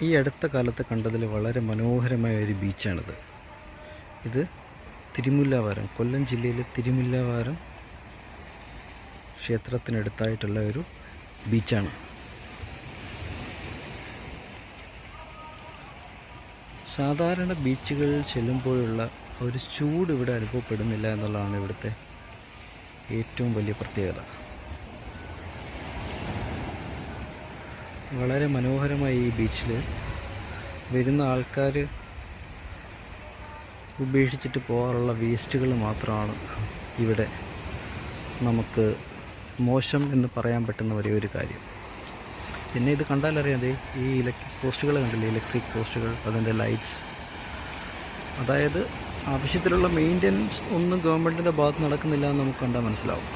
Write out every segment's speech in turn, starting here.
ഈ അടുത്ത കാലത്ത് കണ്ടതിൽ വളരെ മനോഹരമായ ഒരു ബീച്ചാണിത്. ഇത് തിരുമുല്ലവാരം, കൊല്ലം ജില്ലയിലെ തിരുമുല്ലവാരം ക്ഷേത്രത്തിനടുത്തായിട്ടുള്ള ഒരു ബീച്ചാണ്. സാധാരണ ബീച്ചുകളിൽ ചെല്ലുമ്പോഴുള്ള ഒരു ചൂട് ഇവിടെ അനുഭവപ്പെടുന്നില്ല എന്നുള്ളതാണ് ഇവിടുത്തെ ഏറ്റവും വലിയ പ്രത്യേകത. വളരെ മനോഹരമായ ഈ ബീച്ചിൽ വരുന്ന ആൾക്കാർ ഉപേക്ഷിച്ചിട്ട് പോകാറുള്ള വേസ്റ്റുകൾ മാത്രമാണ് ഇവിടെ നമുക്ക് മോശം എന്ന് പറയാൻ പറ്റുന്ന ഒരേ ഒരു കാര്യം. പിന്നെ ഇത് കണ്ടാലറിയാതെ ഈ ഇലക്ട്രിക് പോസ്റ്റുകൾ കണ്ടില്ലേ, ഇലക്ട്രിക് പോസ്റ്റുകൾ, അതിൻ്റെ ലൈറ്റ്സ്, അതായത് ആവശ്യത്തിലുള്ള മെയിൻ്റനൻസ് ഒന്നും ഗവൺമെൻറ്റിൻ്റെ ഭാഗത്ത് നടക്കുന്നില്ല എന്ന് നമുക്ക് കണ്ടാൽ മനസ്സിലാവും.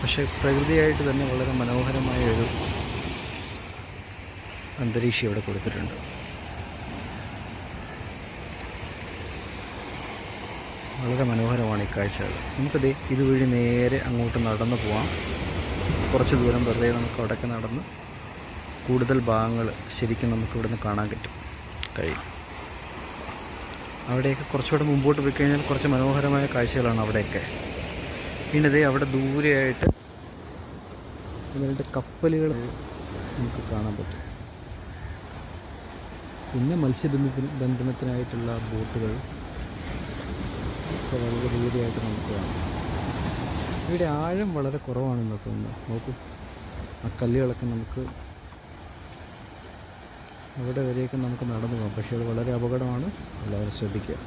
പക്ഷേ പ്രകൃതിയായിട്ട് തന്നെ വളരെ മനോഹരമായ ഒരു അന്തരീക്ഷം ഇവിടെ കൊടുത്തിട്ടുണ്ട്. വളരെ മനോഹരമാണ് ഈ കാഴ്ചകൾ. നമുക്കത് ഇതുവഴി നേരെ അങ്ങോട്ട് നടന്നു പോവാം. കുറച്ച് ദൂരം വെറുതെ നമുക്ക് അവിടെയൊക്കെ നടന്ന് കൂടുതൽ ഭാഗങ്ങൾ ശരിക്കും നമുക്ക് ഇവിടുന്ന് കാണാൻ കഴിയും. അവിടെയൊക്കെ കുറച്ചുകൂടെ മുമ്പോട്ട് പോയി കഴിഞ്ഞാൽ കുറച്ച് മനോഹരമായ കാഴ്ചകളാണ് അവിടെയൊക്കെ. പിന്നെ ഇതേ അവിടെ ദൂരെയായിട്ട് ഇവരുടെ കപ്പലുകൾ നമുക്ക് കാണാൻ പറ്റും. പിന്നെ മത്സ്യബന്ധനത്തിനായിട്ടുള്ള ബോട്ടുകൾ ഒക്കെ വളരെ ദൂരെയായിട്ട് നമുക്ക് കാണാം. ഇവിടെ ആഴം വളരെ കുറവാണെന്ന് തോന്നുന്നു. നോക്കൂ, ആ കല്ലുകളൊക്കെ നമുക്ക് അവിടെ വരെയൊക്കെ നമുക്ക് നടന്നു പോകാം. പക്ഷേ അത് വളരെ അപകടമാണ്. എല്ലാവരും ശ്രദ്ധിക്കുക.